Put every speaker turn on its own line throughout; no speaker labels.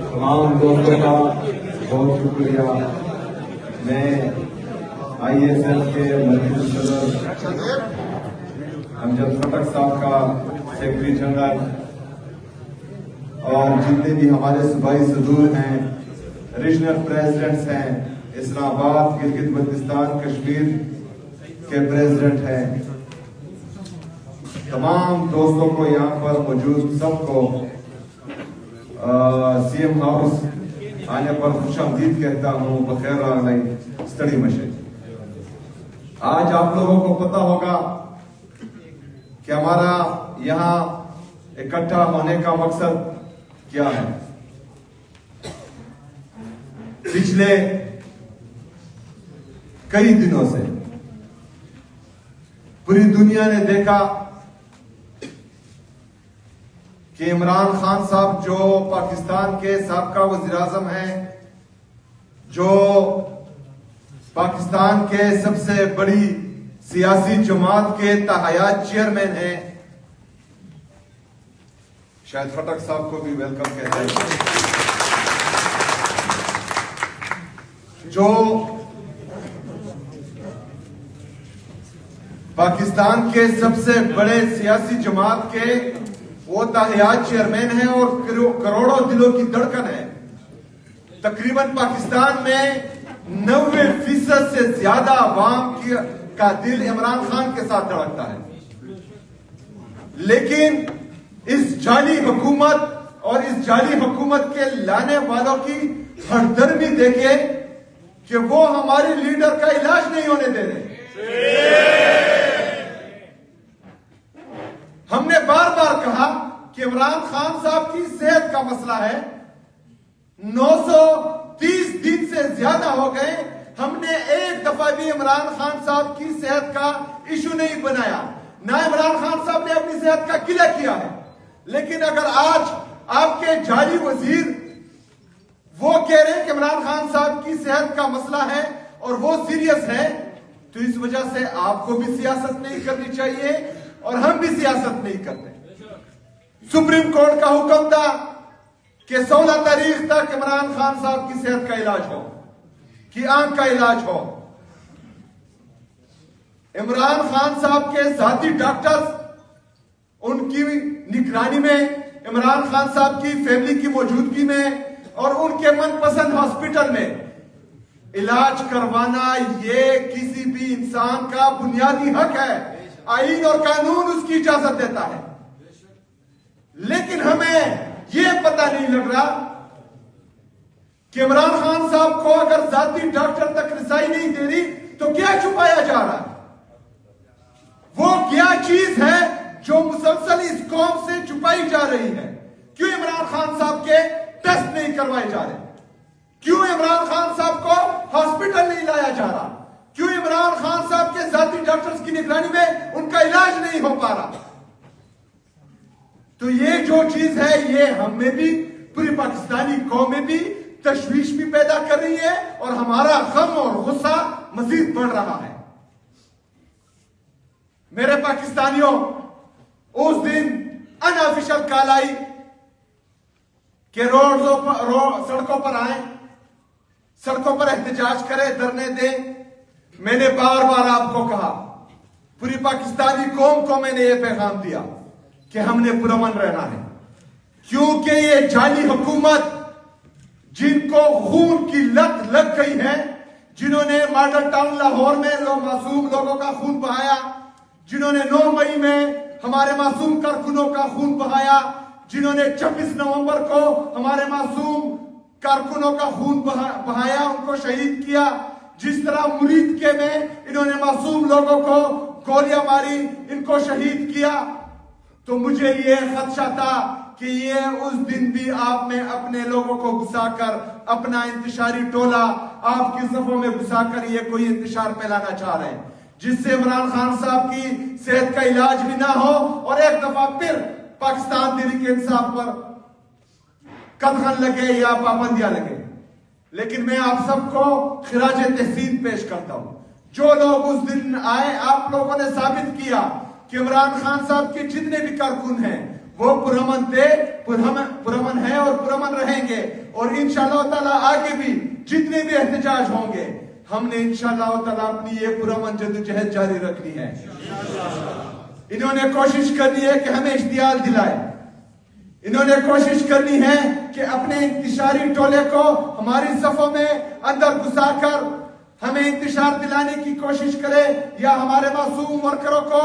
تمام دوستوں کا بہت شکریہ. میں آئی ایس ایل کے مرکزی صدر امجد خٹک صاحب کا سیکرٹری جنرل اور جتنے بھی ہمارے صوبائی صدور ہیں، ریجنل پریزیڈنٹس ہیں، اسلام آباد، گلگت بلتستان، کشمیر کے پریزیڈنٹ ہیں، تمام دوستوں کو یہاں پر موجود سب کو سی ایم ہاؤس آنے پر خوش آمدید کہتا ہوں. بخیر راغلی اسٹڈی مشے. آج آپ لوگوں کو پتا ہوگا کہ ہمارا یہاں اکٹھا ہونے کا مقصد کیا ہے. پچھلے کئی دنوں سے پوری دنیا نے دیکھا کہ عمران خان صاحب جو پاکستان کے سابقہ وزیر اعظم ہیں، جو پاکستان کے سب سے بڑی سیاسی جماعت کے تاحیات چیئرمین ہیں، شاید خٹک صاحب کو بھی ویلکم کہتے ہیں، جو پاکستان کے سب سے بڑے سیاسی جماعت کے وہ تاحیات چیئرمین ہیں اور کروڑوں دلوں کی دھڑکن ہے. تقریباً پاکستان میں 90% سے زیادہ عوام کا دل عمران خان کے ساتھ دھڑکتا ہے. لیکن اس جعلی حکومت اور اس جعلی حکومت کے لانے والوں کی ہردرمی دیکھے کہ وہ ہمارے لیڈر کا علاج نہیں ہونے دے رہے. ہم نے بار بار کہا کہ عمران خان صاحب کی صحت کا مسئلہ ہے. 930 دن سے زیادہ ہو گئے، ہم نے ایک دفعہ بھی عمران خان صاحب کی صحت کا ایشو نہیں بنایا، نہ عمران خان صاحب نے اپنی صحت کا قلع کیا ہے. لیکن اگر آج آپ کے جعلی وزیر وہ کہہ رہے ہیں کہ عمران خان صاحب کی صحت کا مسئلہ ہے اور وہ سیریس ہے، تو اس وجہ سے آپ کو بھی سیاست نہیں کرنی چاہیے اور ہم بھی سیاست نہیں کرتے. سپریم کورٹ کا حکم تھا کہ 16 تاریخ تک عمران خان صاحب کی صحت کا علاج ہو، کی آنکھ کا علاج ہو. عمران خان صاحب کے ذاتی ڈاکٹرز ان کی نگرانی میں، عمران خان صاحب کی فیملی کی موجودگی میں اور ان کے من پسند ہاسپٹل میں علاج کروانا یہ کسی بھی انسان کا بنیادی حق ہے. آئین اور قانون اس کی اجازت دیتا ہے. لیکن ہمیں یہ پتہ نہیں لگ رہا کہ عمران خان صاحب کو اگر ذاتی ڈاکٹر تک رسائی نہیں دے رہی تو کیا چھپایا جا رہا ہے؟ وہ کیا چیز ہے جو مسلسل اس قوم سے چھپائی جا رہی ہے؟ کیوں عمران خان صاحب کے ٹیسٹ نہیں کروائے جا رہے؟ کیوں عمران خان صاحب کو ہاسپٹل نہیں لایا جا رہا؟ کیوں عمران خان صاحب کے ذاتی ڈاکٹرز کی نگرانی میں ان کا علاج نہیں ہو پا رہا؟ تو یہ جو چیز ہے یہ ہم میں بھی، پوری پاکستانی قوم میں بھی تشویش بھی پیدا کر رہی ہے اور ہمارا غم اور غصہ مزید بڑھ رہا ہے. میرے پاکستانیوں، اس دن انآفیشل کال آئی کہ سڑکوں پر آئیں، سڑکوں پر احتجاج کریں، دھرنے دیں. میں نے بار بار آپ کو کہا، پوری پاکستانی قوم کو میں نے یہ پیغام دیا کہ ہم نے پرامن رہنا ہے، کیونکہ یہ جعلی حکومت جن کو خون کی لت لگ گئی ہے، جنہوں نے ماڈل ٹاؤن لاہور میں معصوم لوگوں کا خون بہایا، جنہوں نے 9 مئی میں ہمارے معصوم کارکنوں کا خون بہایا، جنہوں نے 26 نومبر کو ہمارے معصوم کارکنوں کا خون بہایا، ان کو شہید کیا، جس طرح مرید کے میں انہوں نے معصوم لوگوں کو گولیاں ماری، ان کو شہید کیا. تو مجھے یہ خدشہ تھا کہ یہ اس دن بھی آپ میں اپنے لوگوں کو گھسا کر، اپنا انتشاری ٹولہ آپ کی صفوں میں گھسا کر یہ کوئی انتشار پھیلانا چاہ رہے ہیں، جس سے عمران خان صاحب کی صحت کا علاج بھی نہ ہو اور ایک دفعہ پھر پاکستان تحریک انصاف پر قدغن لگے یا پابندیاں لگے. لیکن میں آپ سب کو خراج تحسین پیش کرتا ہوں. جو لوگ اس دن آئے، آپ لوگوں نے ثابت کیا کہ عمران خان صاحب کے جتنے بھی کارکن ہیں وہ پرامن تھے، پرامن ہیں اور پرامن رہیں گے. اور انشاءاللہ تعالیٰ آگے بھی جتنے بھی احتجاج ہوں گے ہم نے انشاءاللہ تعالیٰ اپنی یہ پرامن جدوجہد جاری رکھنی ہے. انہوں نے کوشش کرنی ہے کہ ہمیں اشتعال دلائے. انہوں نے کوشش کرنی ہے کہ اپنے انتشاری ٹولے کو ہماری صفوں میں اندر گھسا کر ہمیں انتشار دلانے کی کوشش کرے یا ہمارے معصوم ورکروں کو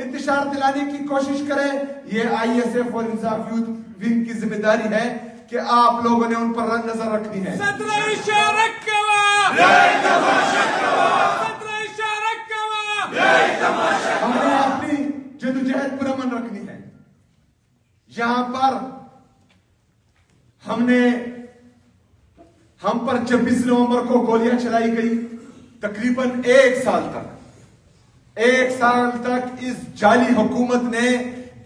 انتشار دلانے کی کوشش کرے. یہ آئی ایس ایف اور انصاف یوتھ ونگ کی ذمہ داری ہے کہ آپ لوگوں نے ان پر نظر رکھنی ہے. ہم نے اپنی جدوجہد پرامن رکھنی ہے. یہاں پر ہم پر 26 نومبر کو گولیاں چلائی گئی. تقریباً ایک سال تک اس جعلی حکومت نے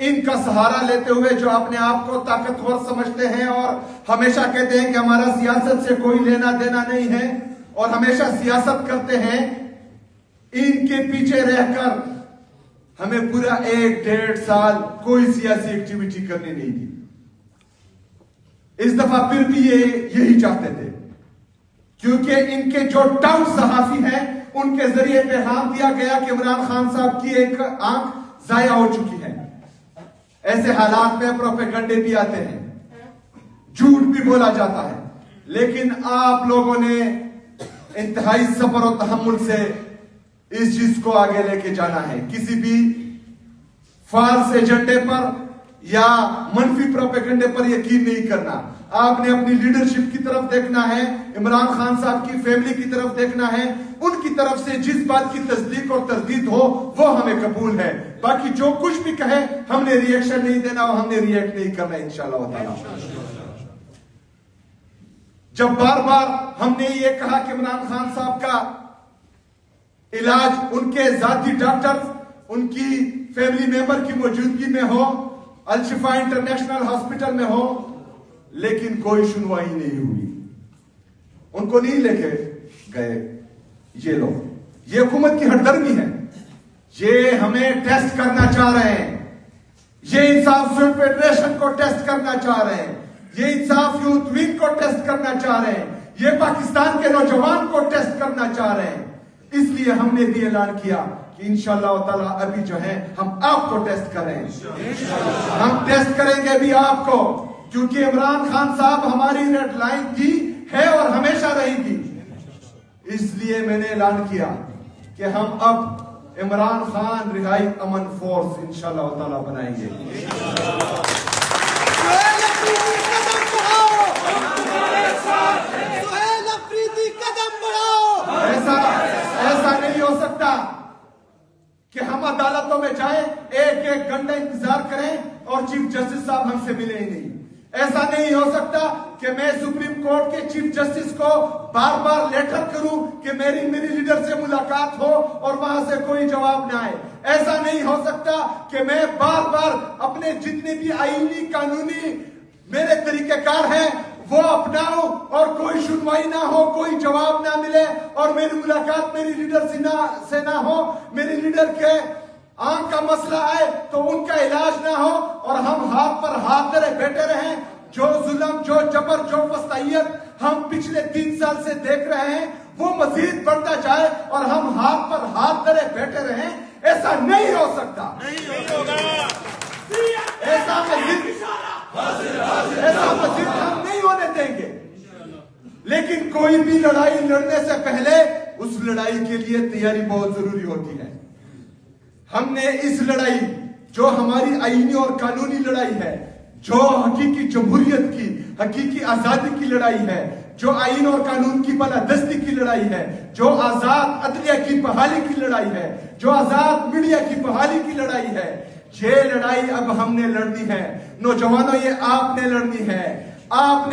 ان کا سہارا لیتے ہوئے جو اپنے آپ کو طاقتور سمجھتے ہیں اور ہمیشہ کہتے ہیں کہ ہمارا سیاست سے کوئی لینا دینا نہیں ہے اور ہمیشہ سیاست کرتے ہیں، ان کے پیچھے رہ کر ہمیں پورا 1-1.5 سال کوئی سیاسی ایکٹیویٹی کرنی نہیں دی. اس دفعہ پھر بھی یہی چاہتے تھے کیونکہ ان کے جو ٹاؤن صحافی ہیں ان کے ذریعے پیغام دیا گیا کہ عمران خان صاحب کی ایک آنکھ ضائع ہو چکی ہے. ایسے حالات میں پروپیگنڈے بھی آتے ہیں، جھوٹ بھی بولا جاتا ہے، لیکن آپ لوگوں نے انتہائی صبر و تحمل سے اس چیز کو آگے لے کے جانا ہے. کسی بھی فالس ایجنڈے پر یا منفی پروپیگنڈے پر یقین نہیں کرنا. آپ نے اپنی لیڈرشپ کی طرف دیکھنا ہے، عمران خان صاحب کی فیملی کی طرف دیکھنا ہے. ان کی طرف سے جس بات کی تصدیق اور تردید ہو وہ ہمیں قبول ہے. باقی جو کچھ بھی کہے ہم نے ری ایکشن نہیں دینا اور ہم نے ری ایکٹ نہیں کرنا انشاءاللہ تعالی. جب بار بار ہم نے یہ کہا کہ عمران خان صاحب کا علاج ان کے ذاتی ڈاکٹر ان کی فیملی ممبر کی موجودگی میں ہو، الشفا انٹرنیشنل ہاسپٹل میں ہو، لیکن کوئی سنوائی نہیں ہوئی. ان کو نہیں لے کے گئے یہ لوگ. یہ حکومت کی ہٹ درمی ہے. یہ ہمیں ٹیسٹ کرنا چاہ رہے ہیں، یہ انصاف فیڈریشن کو ٹیسٹ کرنا چاہ رہے ہیں، یہ انصاف یوتھ ونگ کو ٹیسٹ کرنا چاہ رہے ہیں، یہ پاکستان کے نوجوان کو ٹیسٹ کرنا چاہ رہے ہیں. اس لیے ہم نے بھی اعلان کیا کہ انشاءاللہ تعالیٰ ابھی جو ہے ہم آپ کو ٹیسٹ کریں. ہم ٹیسٹ کریں گے ابھی آپ کو، کیونکہ عمران خان صاحب ہماری ریڈ لائن تھی، ہے اور ہمیشہ رہے گی. اس لیے میں نے اعلان کیا کہ ہم اب عمران خان رہائی امن فورس انشاءاللہ تعالیٰ بنائیں گے. ایسا نہیں ہو سکتا کہ ہم عدالتوں میں جائیں، ایک گھنٹہ انتظار کریں اور چیف جسٹس صاحب ہم سے ملے ہی نہیں. ایسا نہیں ہو سکتا کہ میں سپریم کورٹ کے چیف جسٹس کو بار بار لیٹر کروں کہ میری لیڈر سے ملاقات ہو اور وہاں سے کوئی جواب نہ آئے. ایسا نہیں ہو سکتا کہ میں بار بار اپنے جتنے بھی آئینی قانونی میرے طریقہ کار ہیں وہ اپناؤں اور کوئی سنوائی نہ ہو، کوئی جواب نہ ملے اور میری ملاقات میری لیڈر سے نہ ہو، میری لیڈر کے آنکھ کا مسئلہ آئے تو ان کا علاج نہ ہو اور ہم ہاتھ پر ہاتھ دھرے بیٹھے رہیں. جو ظلم، جو جبر، جو فسطائیت ہم پچھلے 3 سال سے دیکھ رہے ہیں وہ مزید بڑھتا جائے اور ہم ہاتھ پر ہاتھ دھرے بیٹھے رہیں. ایسا نہیں ہو سکتا. ایسا مزید ہم نہیں ہونے دیں گے. لیکن کوئی بھی لڑائی لڑنے سے پہلے اس لڑائی کے لیے تیاری بہت ضروری ہوتی ہے. ہم نے اس لڑائی جو ہماری آئینی اور قانونی لڑائی ہے، جو حقیقی جمہوریت کی، حقیقی آزادی کی لڑائی ہے، جو آئین اور قانون کی بالادستی کی لڑائی ہے، جو آزاد عدلیہ کی بحالی کی لڑائی ہے، جو آزاد میڈیا کی بحالی کی لڑائی ہے، یہ لڑائی اب ہم نے لڑنی ہے. نوجوانوں یہ آپ نے لڑنی ہے. آپ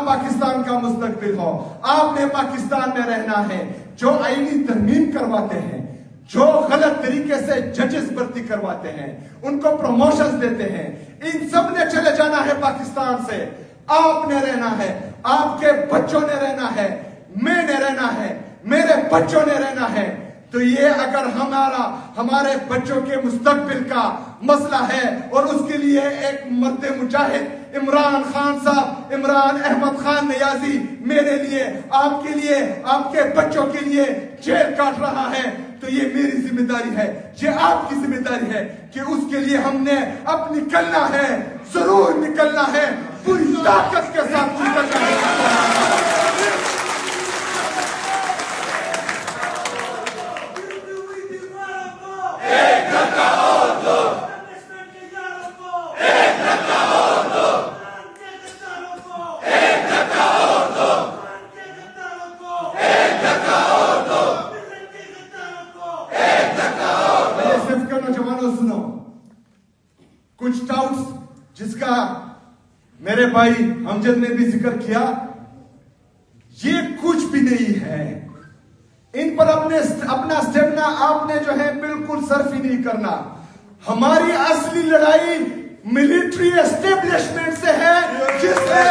پاکستان کا مستقبل ہو، آپ نے پاکستان میں رہنا ہے. جو آئینی ترمیم کرواتے ہیں، جو غلط طریقے سے ججز بھرتی کرواتے ہیں، ان کو پروموشنز دیتے ہیں، ان سب نے چلے جانا ہے پاکستان سے. آپ نے رہنا ہے، آپ کے بچوں نے رہنا ہے، میں نے رہنا ہے، میرے بچوں نے رہنا ہے. تو یہ اگر ہمارے بچوں کے مستقبل کا، مسئلہ ہے اور اس کے لیے ایک مرد مجاہد عمران خان صاحب، عمران احمد خان نیازی میرے لیے، آپ کے لیے، آپ کے بچوں کے لیے جیل کاٹ رہا ہے، تو یہ میری ذمہ داری ہے، یہ آپ کی ذمہ داری ہے کہ اس کے لیے ہم نے اب نکلنا ہے، ضرور نکلنا ہے، پوری طاقت کے ساتھ نکلنا ہے۔ کچھ ڈاؤٹس جس کا میرے بھائی امجد نے بھی ذکر کیا، یہ کچھ بھی نہیں ہے، ان پر اپنا سٹیمنا آپ نے جو ہے بالکل صرف ہی نہیں کرنا۔ ہماری اصلی لڑائی ملٹری اسٹیبلشمنٹ سے ہے، جس سے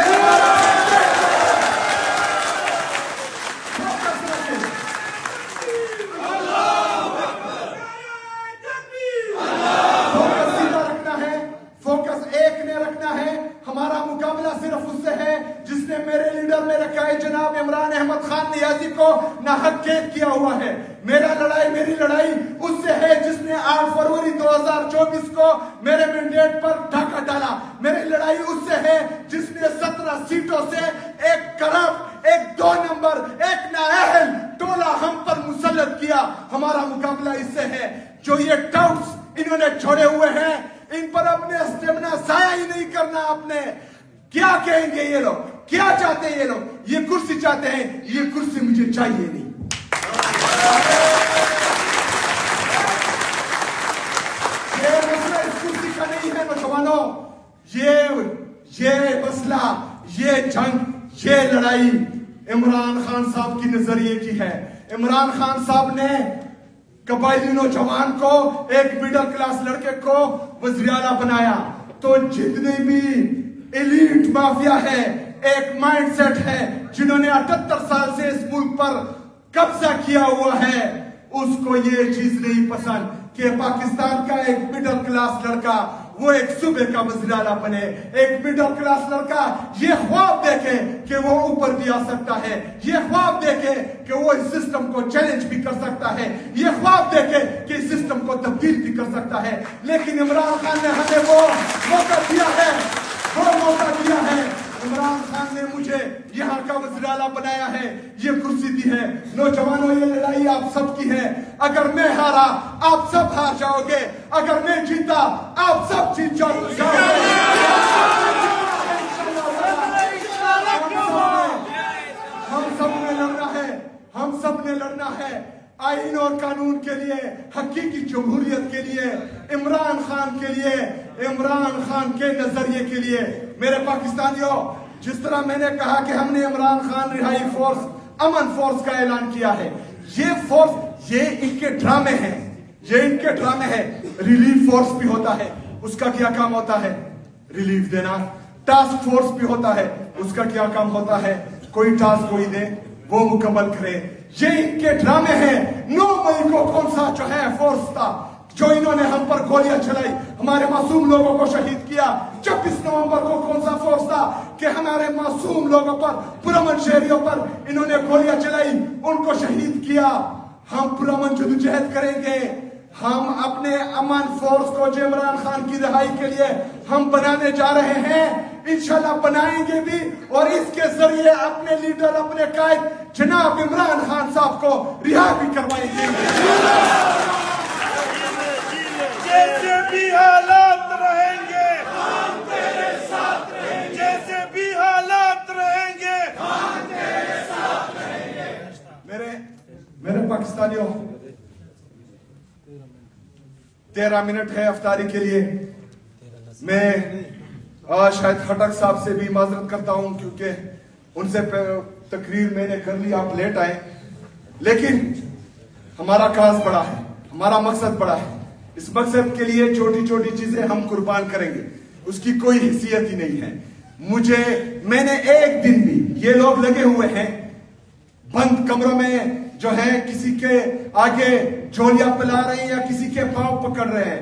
ہمارا مقابلہ صرف اس سے ہے جس نے میرے لیڈر میں رکھا ہے جناب عمران احمد خان نیازی کو ناحق قید کیا ہوا ہے۔ میری لڑائی اس سے ہے جس نے 8 فروری 2024 کو میرے مینڈیٹ پر ڈاکہ ڈالا۔ میری لڑائی اس سے ہے جس نے 17 سیٹوں سے ایک کرپٹ، ایک 2 نمبر، ایک نااہل ٹولہ ہم پر مسلط کیا۔ ہمارا مقابلہ اس سے ہے۔ جو یہ ڈاؤٹس انہوں نے چھوڑے ہوئے ہیں، ان پر اپنے اسٹیمنا ضائع ہی نہیں کرنا۔ اپنے کیا کہیں گے یہ لوگ، کیا چاہتے ہیں یہ لوگ؟ یہ کرسی چاہتے ہیں، یہ کرسی مجھے چاہیے نہیں۔ یہ مسئلہ اس کرسی کا نہیں ہے نوجوانوں، یہ مسئلہ، یہ جنگ، یہ لڑائی عمران خان صاحب کی نظریے کی ہے۔ عمران خان صاحب نے قبائلی نوجوان کو، ایک مڈل کلاس لڑکے کو وزیر اعلیٰ بنایا، تو جتنے بھی ایلیٹ مافیا ہے، ایک مائنڈ سیٹ ہے، جنہوں نے 78 سال سے اس ملک پر قبضہ کیا ہوا ہے، اس کو یہ چیز نہیں پسند کہ پاکستان کا ایک مڈل کلاس لڑکا وہ ایک صوبے کا وزیر اعلیٰ بنے۔ ایک مڈل کلاس لڑکا یہ خواب دیکھے کہ وہ اوپر بھی آ سکتا ہے، یہ خواب دیکھے کہ وہ اس سسٹم کو چیلنج بھی کر سکتا ہے، یہ خواب دیکھے کہ اس سسٹم کو تبدیل بھی کر سکتا ہے۔ لیکن عمران خان نے ہمیں وہ موقع دیا ہے، وہ موقع دیا ہے۔ عمران خان نے مجھے یہاں کا وزیر اعلیٰ بنایا ہے، یہ کرسی دی ہے۔ نوجوانوں، یہ لڑائی آپ سب کی ہے۔ اگر میں ہارا آپ سب ہار جاؤ گے، اگر میں جیتا آپ سب جیت جاؤ گے۔ ہم سب نے لڑنا ہے، ہم سب نے لڑنا ہے آئین اور قانون کے لیے، حقیقی جمہوریت کے لیے، عمران خان کے لیے، عمران خان کے نظریے کے لیے۔ میرے پاکستانیوں، جس طرح میں نے کہا کہ ہم نے عمران خان رہائی فورس، امن فورس کا اعلان کیا ہے، یہ فورس، یہ ان کے ڈرامے ہیں، یہ ان کے ڈرامے ہیں۔ ریلیف فورس بھی ہوتا ہے، اس کا کیا کام ہوتا ہے؟ ریلیف دینا۔ ٹاسک فورس بھی ہوتا ہے، اس کا کیا کام ہوتا ہے؟ کوئی ٹاسک کوئی دے وہ مکمل کرے۔ یہ ان کے ڈرامے ہیں۔ 9 مئی کو کون سا جو ہے فورس تھا جو انہوں نے ہم پر گولیاں چلائی، ہمارے معصوم لوگوں کو شہید کیا؟ 26 نومبر کو کون سا فورس تھا کہ ہمارے معصوم لوگوں پر، پرامن شہریوں پر انہوں نے گولیاں چلائی، ان کو شہید کیا؟ ہم پرامن جدوجہد کریں گے۔ ہم اپنے امن فورس کو جو عمران خان کی رہائی کے لیے ہم بنانے جا رہے ہیں، انشاءاللہ بنائیں گے بھی، اور اس کے ذریعے اپنے لیڈر، اپنے قائد جناب عمران خان صاحب کو رہا بھی کروائیں گے۔
جیسے بھی حالات رہیں گے ہم تیرے ساتھ رہیں گے، جیسے بھی حالات رہیں گے ہم تیرے ساتھ رہیں گے۔
میرے پاکستانیوں، 13 منٹ ہے افطاری کے لیے۔ میں آج شاید خٹک صاحب سے بھی معذرت کرتا ہوں کیونکہ ان سے تقریر میں نے کر لی، آپ لیٹ آئے، لیکن ہمارا کاز بڑا ہے، ہمارا مقصد بڑا ہے۔ اس مقصد کے لیے چھوٹی چھوٹی چیزیں ہم قربان کریں گے، اس کی کوئی حیثیت ہی نہیں ہے۔ میں نے ایک دن بھی، یہ لوگ لگے ہوئے ہیں بند کمروں میں جو ہے کسی کے آگے جھولیاں پلا رہے ہیں یا کسی کے پاؤں پکڑ رہے ہیں،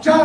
4